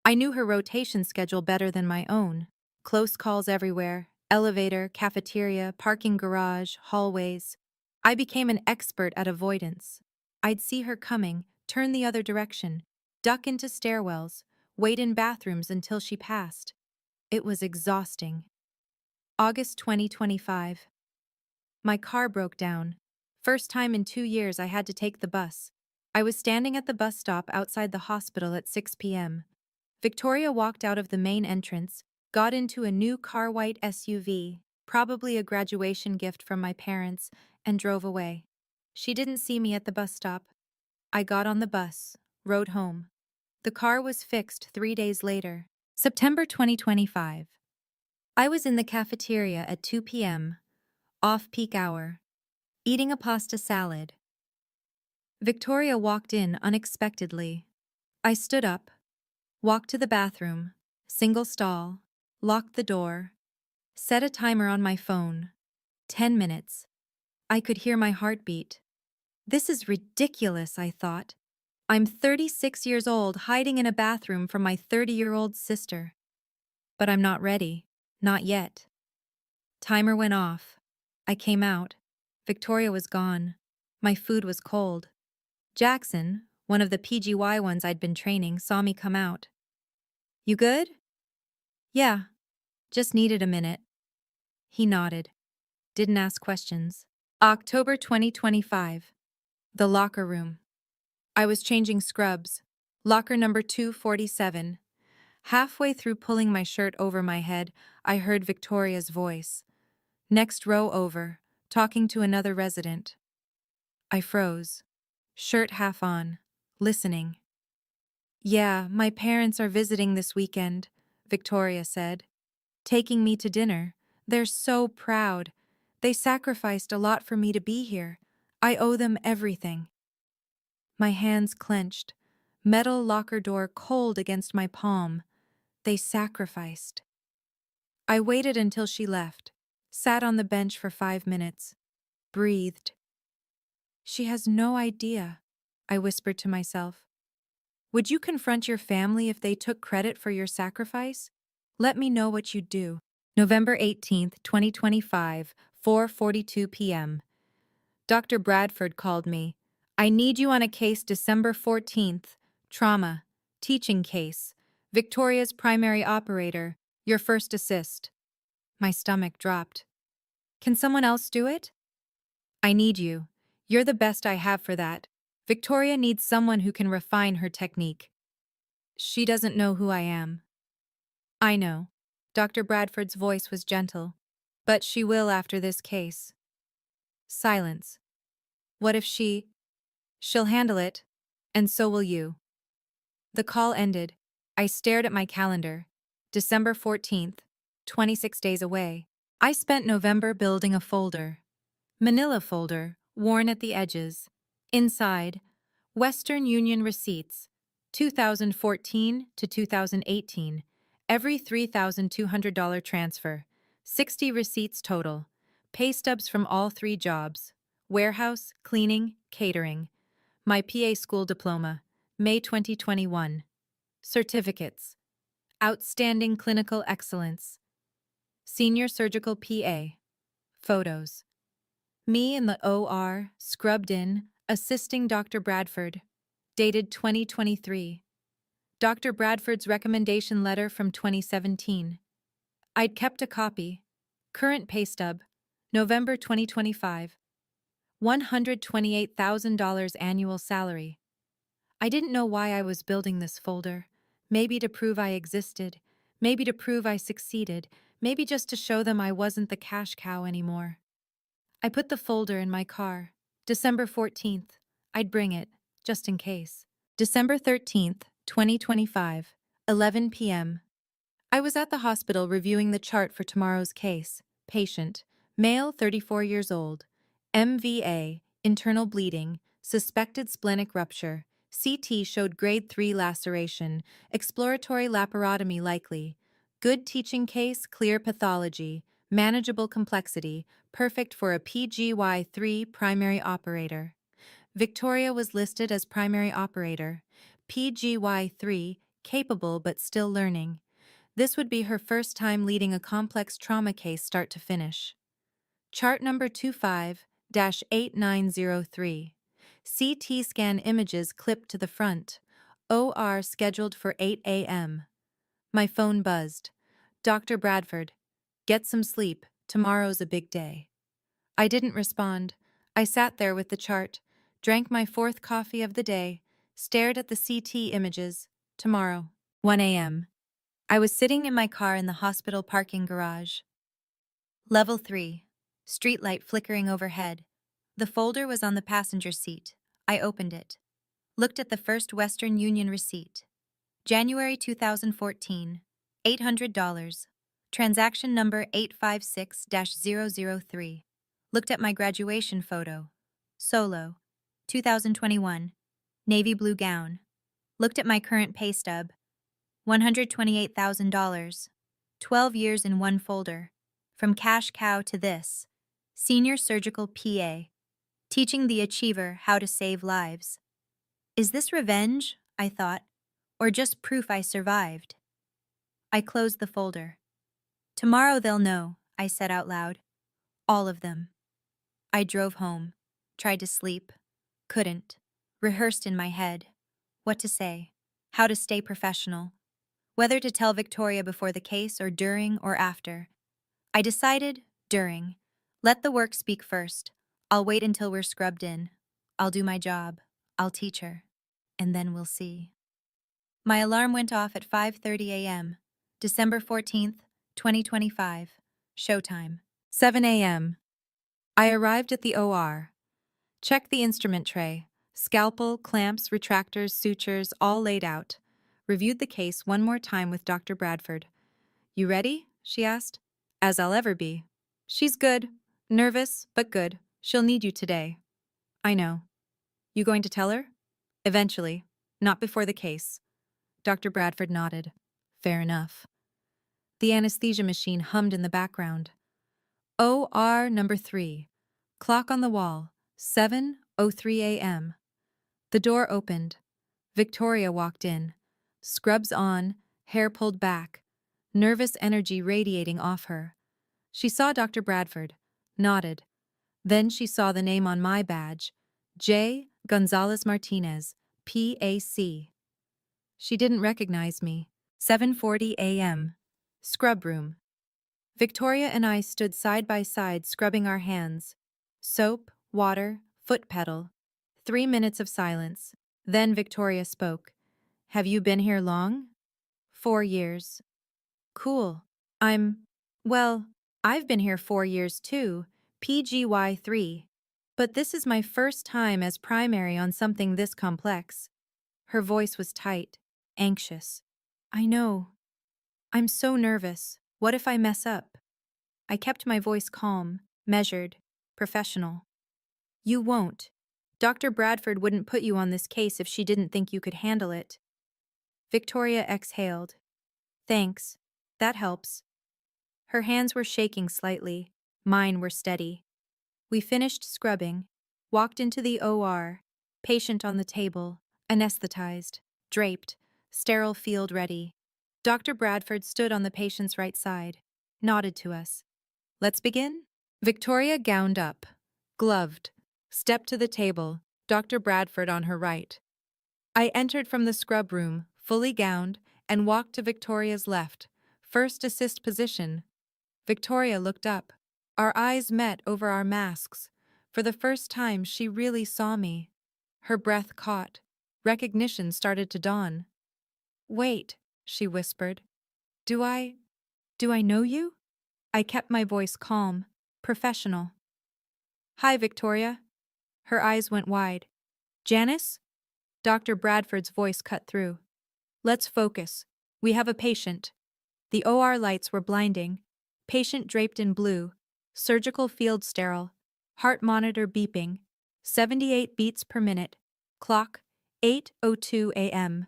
I knew her rotation schedule better than my own. Close calls everywhere: elevator, cafeteria, parking garage, hallways. I became an expert at avoidance. I'd see her coming, turn the other direction, duck into stairwells, wait in bathrooms until she passed. It was exhausting. August 2025. My car broke down. First time in 2 years I had to take the bus. I was standing at the bus stop outside the hospital at 6 p.m. Victoria walked out of the main entrance, got into a new car-white SUV, probably a graduation gift from my parents, and drove away. She didn't see me at the bus stop. I got on the bus, rode home. The car was fixed 3 days later. September 2025. I was in the cafeteria at 2 p.m., off-peak hour, eating a pasta salad. Victoria walked in unexpectedly. I stood up, walked to the bathroom, single stall, locked the door, set a timer on my phone. 10 minutes. I could hear my heartbeat. This is ridiculous, I thought. I'm 36 years old, hiding in a bathroom from my 30-year-old sister. But I'm not ready. Not yet. Timer went off. I came out. Victoria was gone. My food was cold. Jackson, one of the PGY ones I'd been training, saw me come out. "You good?" "Yeah, just needed a minute." He nodded. Didn't ask questions. October 2025. The locker room. I was changing scrubs. Locker number 247. Halfway through pulling my shirt over my head, I heard Victoria's voice. Next row over, talking to another resident. I froze. Shirt half on, listening. "Yeah, my parents are visiting this weekend," Victoria said. "Taking me to dinner. They're so proud. They sacrificed a lot for me to be here. I owe them everything." My hands clenched, metal locker door cold against my palm. They sacrificed. I waited until she left, sat on the bench for 5 minutes, breathed. "She has no idea," I whispered to myself. "Would you confront your family if they took credit for your sacrifice? Let me know what you'd do." November 18th, 2025, 4:42 p.m. Dr. Bradford called me. "I need you on a case December 14th. Trauma. Teaching case. Victoria's primary operator. Your first assist." My stomach dropped. "Can someone else do it?" "I need you. You're the best I have for that. Victoria needs someone who can refine her technique." "She doesn't know who I am." "I know." Dr. Bradford's voice was gentle. "But she will after this case." Silence. "What if She'll handle it, and so will you." The call ended. I stared at my calendar. December 14th, 26 days away. I spent November building a folder. Manila folder, worn at the edges. Inside, Western Union receipts, 2014 to 2018, every $3,200 transfer, 60 receipts total, pay stubs from all 3 jobs, warehouse, cleaning, catering, my PA school diploma, May 2021, certificates, outstanding clinical excellence, senior surgical PA, photos. Me in the OR, scrubbed in, assisting Dr. Bradford. Dated 2023. Dr. Bradford's recommendation letter from 2017. I'd kept a copy. Current pay stub. November 2025. $128,000 annual salary. I didn't know why I was building this folder. Maybe to prove I existed. Maybe to prove I succeeded. Maybe just to show them I wasn't the cash cow anymore. I put the folder in my car. December 14th. I'd bring it, just in case. December 13th, 2025, 11 p.m. I was at the hospital reviewing the chart for tomorrow's case. Patient, male 34 years old, MVA, internal bleeding, suspected splenic rupture, CT showed grade 3 laceration, exploratory laparotomy likely, good teaching case, clear pathology, manageable complexity, perfect for a PGY3 primary operator. Victoria was listed as primary operator, PGY3, capable but still learning. This would be her first time leading a complex trauma case start to finish. Chart number 25-8903. CT scan images clipped to the front. OR scheduled for 8 a.m. My phone buzzed. Dr. Bradford. Get some sleep. Tomorrow's a big day. I didn't respond. I sat there with the chart, drank my fourth coffee of the day, stared at the CT images. Tomorrow. 1 a.m. I was sitting in my car in the hospital parking garage. Level 3. Streetlight flickering overhead. The folder was on the passenger seat. I opened it. Looked at the first Western Union receipt. January 2014. $800. Transaction number 856-003. Looked at my graduation photo. Solo. 2021. Navy blue gown. Looked at my current pay stub. $128,000. 12 years in one folder. From cash cow to this. Senior surgical PA. Teaching the achiever how to save lives. Is this revenge? I thought. Or just proof I survived? I closed the folder. Tomorrow they'll know, I said out loud. All of them. I drove home. Tried to sleep. Couldn't. Rehearsed in my head. What to say. How to stay professional. Whether to tell Victoria before the case or during or after. I decided during. Let the work speak first. I'll wait until we're scrubbed in. I'll do my job. I'll teach her. And then we'll see. My alarm went off at 5:30 a.m. December 14th, 2025. Showtime. 7 a.m. I arrived at the OR. Checked the instrument tray. Scalpel, clamps, retractors, sutures, all laid out. Reviewed the case one more time with Dr. Bradford. You ready? She asked. As I'll ever be. She's good. Nervous, but good. She'll need you today. I know. You going to tell her? Eventually. Not before the case. Dr. Bradford nodded. Fair enough. The anesthesia machine hummed in the background. OR number 3. Clock on the wall. 7:03 a.m. The door opened. Victoria walked in. Scrubs on, hair pulled back. Nervous energy radiating off her. She saw Dr. Bradford. Nodded. Then she saw the name on my badge. J. Gonzalez Martinez, PAC. She didn't recognize me. 7:40 a.m. Scrub room. Victoria and I stood side by side scrubbing our hands. Soap, water, foot pedal. 3 minutes of silence. Then Victoria spoke. Have you been here long? 4 years. Cool. Well, I've been here 4 years too, PGY3. But this is my first time as primary on something this complex. Her voice was tight, anxious. I know. I'm so nervous. What if I mess up? I kept my voice calm, measured, professional. You won't. Dr. Bradford wouldn't put you on this case if she didn't think you could handle it. Victoria exhaled. Thanks. That helps. Her hands were shaking slightly. Mine were steady. We finished scrubbing, walked into the OR, patient on the table, anesthetized, draped, sterile field ready. Dr. Bradford stood on the patient's right side, nodded to us. Let's begin? Victoria gowned up, gloved, stepped to the table, Dr. Bradford on her right. I entered from the scrub room, fully gowned, and walked to Victoria's left, first assist position. Victoria looked up. Our eyes met over our masks. For the first time, she really saw me. Her breath caught. Recognition started to dawn. Wait, she whispered. Do I know you? I kept my voice calm, professional. Hi, Victoria. Her eyes went wide. Janice? Dr. Bradford's voice cut through. Let's focus. We have a patient. The OR lights were blinding. Patient draped in blue. Surgical field sterile. Heart monitor beeping. 78 beats per minute. Clock, 8:02 a.m.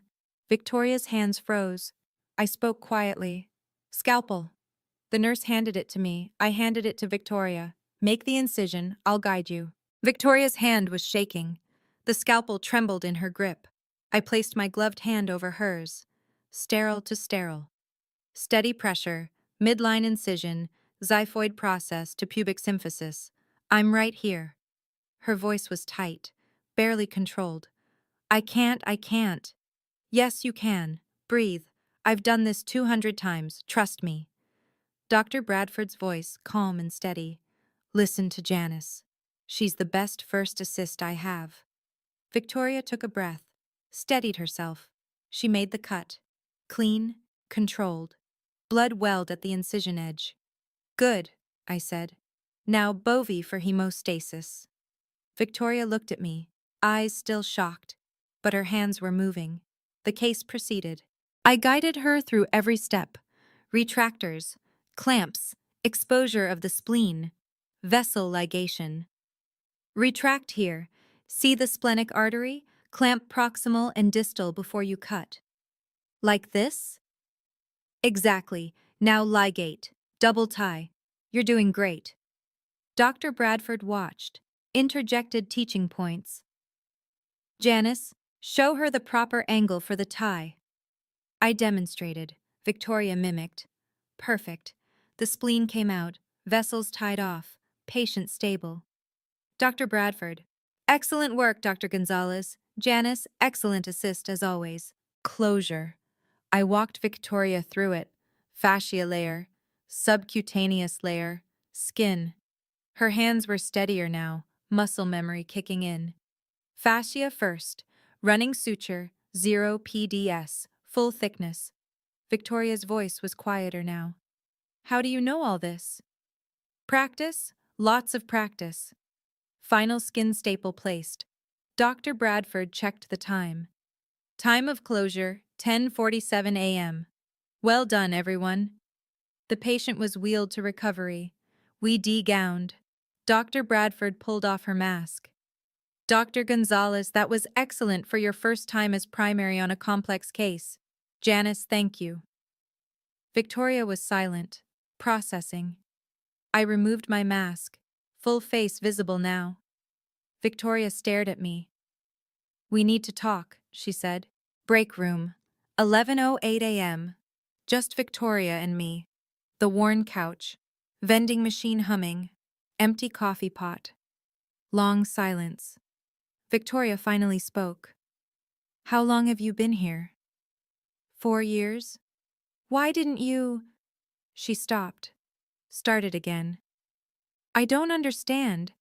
Victoria's hands froze. I spoke quietly. Scalpel. The nurse handed it to me. I handed it to Victoria. Make the incision. I'll guide you. Victoria's hand was shaking. The scalpel trembled in her grip. I placed my gloved hand over hers. Sterile to sterile. Steady pressure, midline incision, xiphoid process to pubic symphysis. I'm right here. Her voice was tight, barely controlled. I can't. Yes, you can. Breathe. I've done this 200 times, trust me. Dr. Bradford's voice, calm and steady. Listen to Janice. She's the best first assist I have. Victoria took a breath, steadied herself. She made the cut. Clean, controlled. Blood welled at the incision edge. Good, I said. Now Bovie for hemostasis. Victoria looked at me, eyes still shocked, but her hands were moving. The case proceeded. I guided her through every step. Retractors, clamps, exposure of the spleen, vessel ligation. Retract here. See the splenic artery? Clamp proximal and distal before you cut. Like this? Exactly. Now ligate. Double tie. You're doing great. Dr. Bradford watched, interjected teaching points. Janice, show her the proper angle for the tie. I demonstrated. Victoria mimicked. Perfect. The spleen came out, vessels tied off, patient stable. Dr. Bradford. Excellent work, Dr. Gonzalez. Janice, excellent assist as always. Closure. I walked Victoria through it. Fascia layer, subcutaneous layer, skin. Her hands were steadier now, muscle memory kicking in. Fascia first, running suture, 0 PDS, full thickness. Victoria's voice was quieter now. How do you know all this? Practice, lots of practice. Final skin staple placed. Dr. Bradford checked the time. Time of closure, 10:47 a.m. Well done, everyone. The patient was wheeled to recovery. We de-gowned. Dr. Bradford pulled off her mask. Dr. Gonzalez, that was excellent for your first time as primary on a complex case. Janice, thank you. Victoria was silent, processing. I removed my mask, full face visible now. Victoria stared at me. We need to talk, she said. Break room. 11:08 a.m. Just Victoria and me. The worn couch. Vending machine humming. Empty coffee pot. Long silence. Victoria finally spoke. How long have you been here? 4 years? Why didn't you… She stopped. Started again. I don't understand.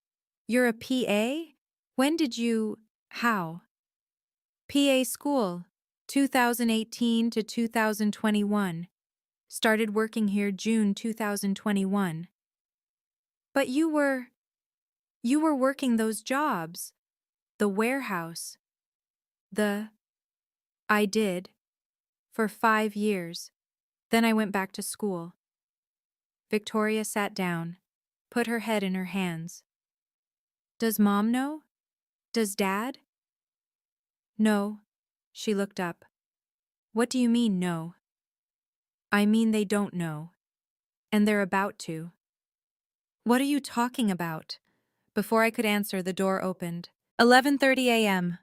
You're a PA? When did you… How? PA school, 2018 to 2021. Started working here June 2021. But you were working those jobs. The warehouse. I did. For 5 years. Then I went back to school. Victoria sat down, put her head in her hands. Does Mom know? Does Dad? No. She looked up. What do you mean, no? I mean they don't know. And they're about to. What are you talking about? Before I could answer, the door opened. 11:30 a.m.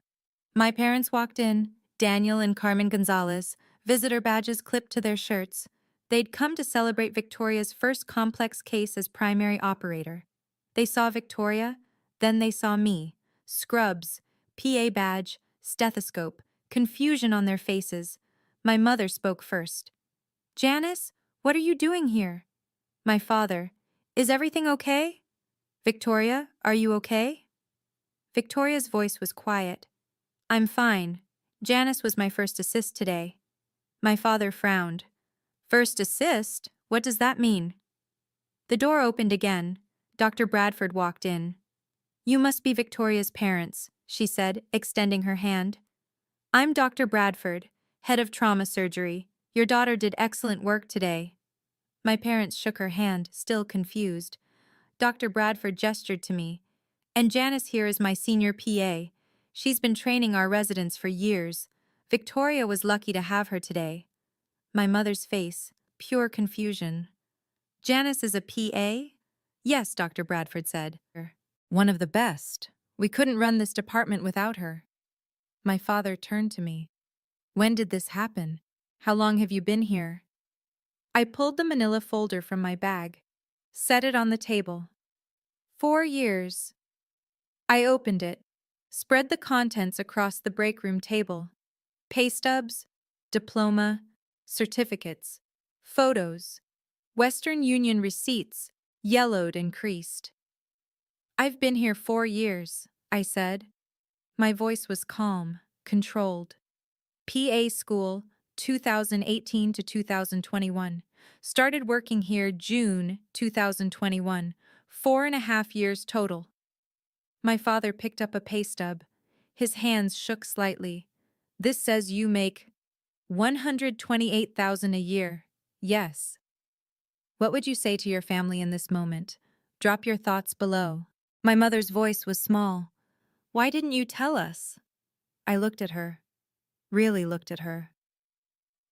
My parents walked in, Daniel and Carmen Gonzalez, visitor badges clipped to their shirts. They'd come to celebrate Victoria's first complex case as primary operator. They saw Victoria, then they saw me. Scrubs, PA badge, stethoscope, confusion on their faces. My mother spoke first. Janice, what are you doing here? My father, is everything okay? Victoria, are you okay? Victoria's voice was quiet. I'm fine. Janice was my first assist today. My father frowned. First assist? What does that mean? The door opened again. Dr. Bradford walked in. "You must be Victoria's parents," she said, extending her hand. "I'm Dr. Bradford, head of trauma surgery. Your daughter did excellent work today." My parents shook her hand, still confused. Dr. Bradford gestured to me. "And Janice here is my senior PA. She's been training our residents for years. Victoria was lucky to have her today." My mother's face, pure confusion. "Janice is a PA?" "Yes," Dr. Bradford said. "One of the best. We couldn't run this department without her." My father turned to me. "When did this happen? How long have you been here?" I pulled the manila folder from my bag, set it on the table. 4 years. I opened it, spread the contents across the break room table. Pay stubs, diploma, certificates, photos, Western Union receipts, yellowed and creased. "I've been here 4 years, I said. My voice was calm, controlled. PA school, 2018 to 2021. Started working here June 2021. 4.5 years total." My father picked up a pay stub. His hands shook slightly. "This says you make 128,000 a year. Yes." What would you say to your family in this moment? Drop your thoughts below. My mother's voice was small. "Why didn't you tell us?" I looked at her. Really looked at her.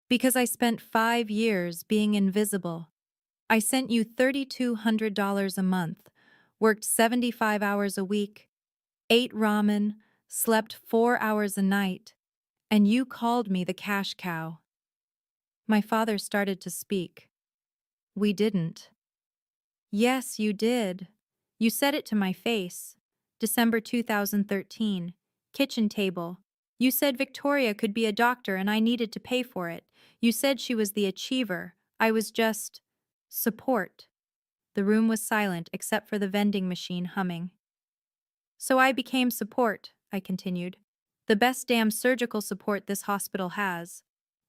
"Because I spent 5 years being invisible. I sent you $3,200 a month, worked 75 hours a week, ate ramen, slept 4 hours a night, and you called me the cash cow." My father started to speak. "We didn't." "Yes, you did. You said it to my face. December 2013. Kitchen table. You said Victoria could be a doctor and I needed to pay for it. You said she was the achiever. I was just support." The room was silent except for the vending machine humming. "So I became support," I continued. "The best damn surgical support this hospital has."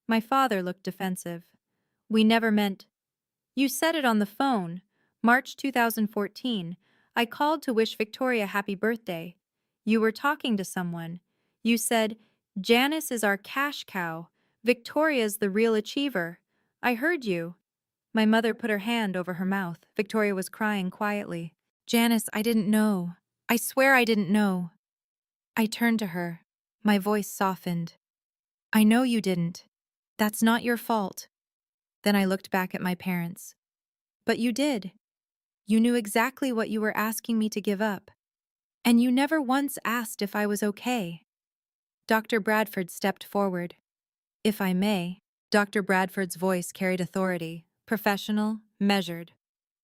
My father looked defensive. "We never meant—" "You said it on the phone. March 2014. I called to wish Victoria happy birthday. You were talking to someone. You said, 'Janice is our cash cow. Victoria's the real achiever.' I heard you." My mother put her hand over her mouth. Victoria was crying quietly. "Janice, I didn't know. I swear I didn't know." I turned to her. My voice softened. "I know you didn't. That's not your fault." Then I looked back at my parents. "But you did. You knew exactly what you were asking me to give up. And you never once asked if I was okay." Dr. Bradford stepped forward. "If I may." Dr. Bradford's voice carried authority, professional, measured.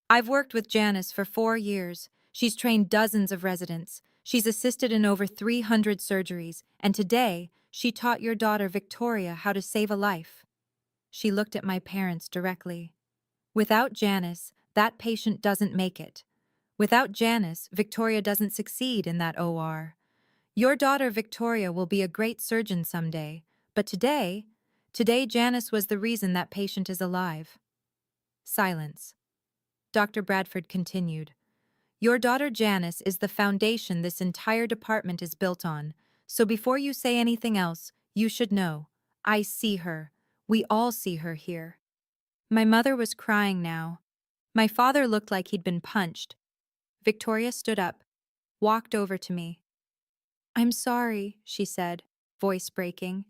"I've worked with Janice for 4 years. She's trained dozens of residents. She's assisted in over 300 surgeries, and today, she taught your daughter Victoria how to save a life." She looked at my parents directly. "Without Janice, that patient doesn't make it. Without Janice, Victoria doesn't succeed in that OR. Your daughter Victoria will be a great surgeon someday, but today Janice was the reason that patient is alive." Silence. Dr. Bradford continued. "Your daughter Janice is the foundation this entire department is built on, so before you say anything else, you should know. I see her. We all see her here." My mother was crying now. My father looked like he'd been punched. Victoria stood up, walked over to me. "I'm sorry," she said, voice breaking.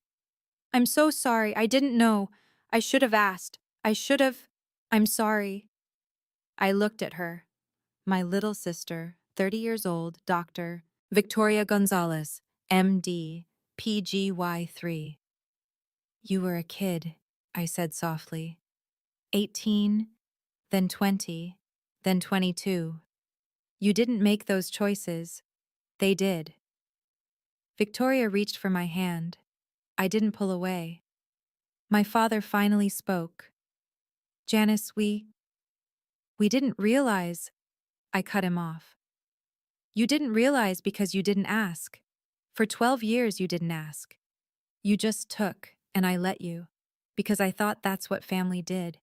"I'm so sorry. I didn't know. I should have asked. I should have. I'm sorry." I looked at her. My little sister, 30 years old, Dr. Victoria Gonzalez, MD, PGY3. "You were a kid," I said softly. 18, then 20, then 22. You didn't make those choices. They did." Victoria reached for my hand. I didn't pull away. My father finally spoke. "Janice, we didn't realize—" I cut him off. "You didn't realize because you didn't ask. For 12 years you didn't ask. You just took, and I let you, because I thought that's what family did."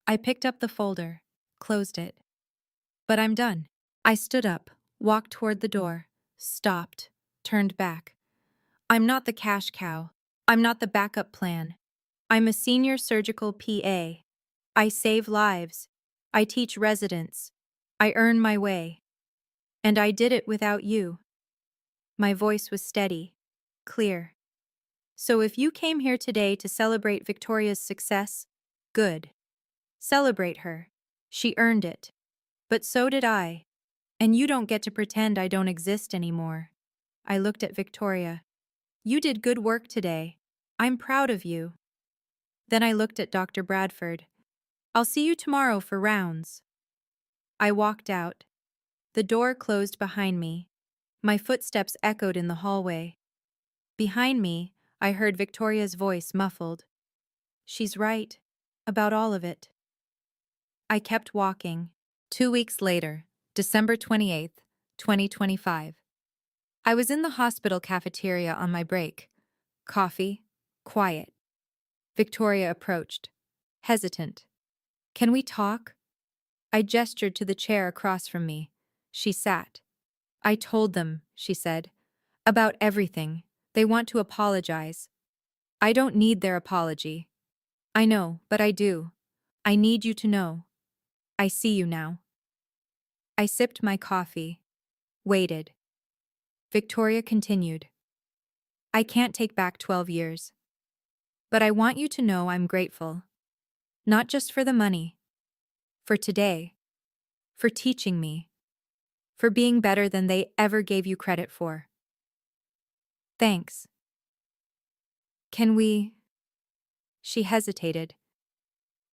I picked up the folder, closed it. But I'm done. I stood up, walked toward the door, stopped, turned back. I'm not the cash cow. I'm not the backup plan. I'm a senior surgical PA. I save lives. I teach residents. I earn my way. And I did it without you. My voice was steady, clear. So if you came here today to celebrate Victoria's success, good. Celebrate her. She earned it. But so did I. And you don't get to pretend I don't exist anymore. I looked at Victoria. You did good work today. I'm proud of you. Then I looked at Dr. Bradford. I'll see you tomorrow for rounds. I walked out. The door closed behind me. My footsteps echoed in the hallway. Behind me, I heard Victoria's voice muffled. She's right. About all of it. I kept walking. 2 weeks later, December 28th, 2025. I was in the hospital cafeteria on my break. Coffee, quiet. Victoria approached, hesitant. Can we talk? I gestured to the chair across from me. She sat. I told them, she said, about everything. They want to apologize. I don't need their apology. I know, but I do. I need you to know. I see you now. I sipped my coffee, waited. Victoria continued. I can't take back 12 years. But I want you to know I'm grateful. Not just for the money. For today. For teaching me. For being better than they ever gave you credit for. Thanks. Can we? She hesitated.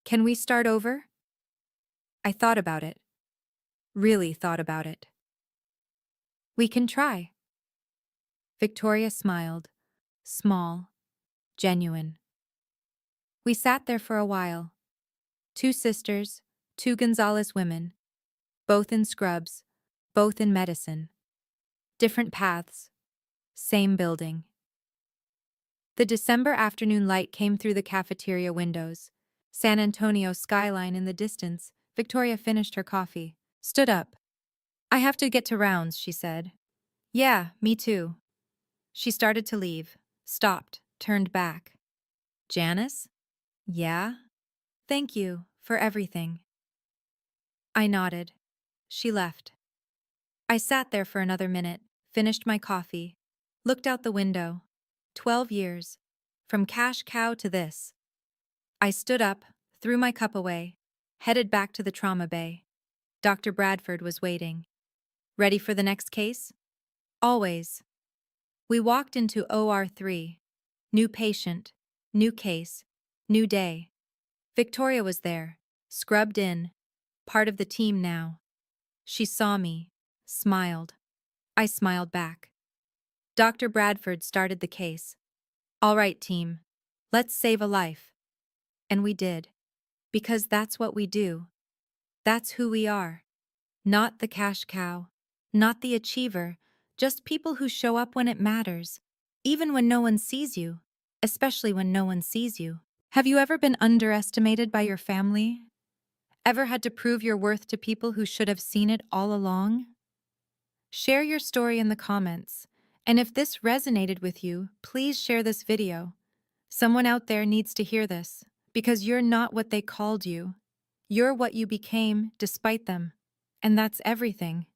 Can we start over? I thought about it. Really thought about it. We can try. Victoria smiled. Small. Genuine. We sat there for a while. Two sisters, two Gonzalez women. Both in scrubs. Both in medicine. Different paths. Same building. The December afternoon light came through the cafeteria windows. San Antonio skyline in the distance. Victoria finished her coffee. Stood up. I have to get to rounds, she said. Yeah, me too. She started to leave. Stopped. Turned back. Janice? Yeah? Thank you for everything. I nodded. She left. I sat there for another minute, finished my coffee, looked out the window. 12 years. From cash cow to this. I stood up, threw my cup away, headed back to the trauma bay. Dr. Bradford was waiting. Ready for the next case? Always. We walked into OR3. New patient, new case, new day. Victoria was there, scrubbed in, part of the team now. She saw me, smiled. I smiled back. Dr. Bradford started the case. All right, team. Let's save a life. And we did. Because that's what we do. That's who we are. Not the cash cow. Not the achiever. Just people who show up when it matters. Even when no one sees you. Especially when no one sees you. Have you ever been underestimated by your family? Ever had to prove your worth to people who should have seen it all along? Share your story in the comments. And if this resonated with you, please share this video. Someone out there needs to hear this, because you're not what they called you. You're what you became despite them. And that's everything.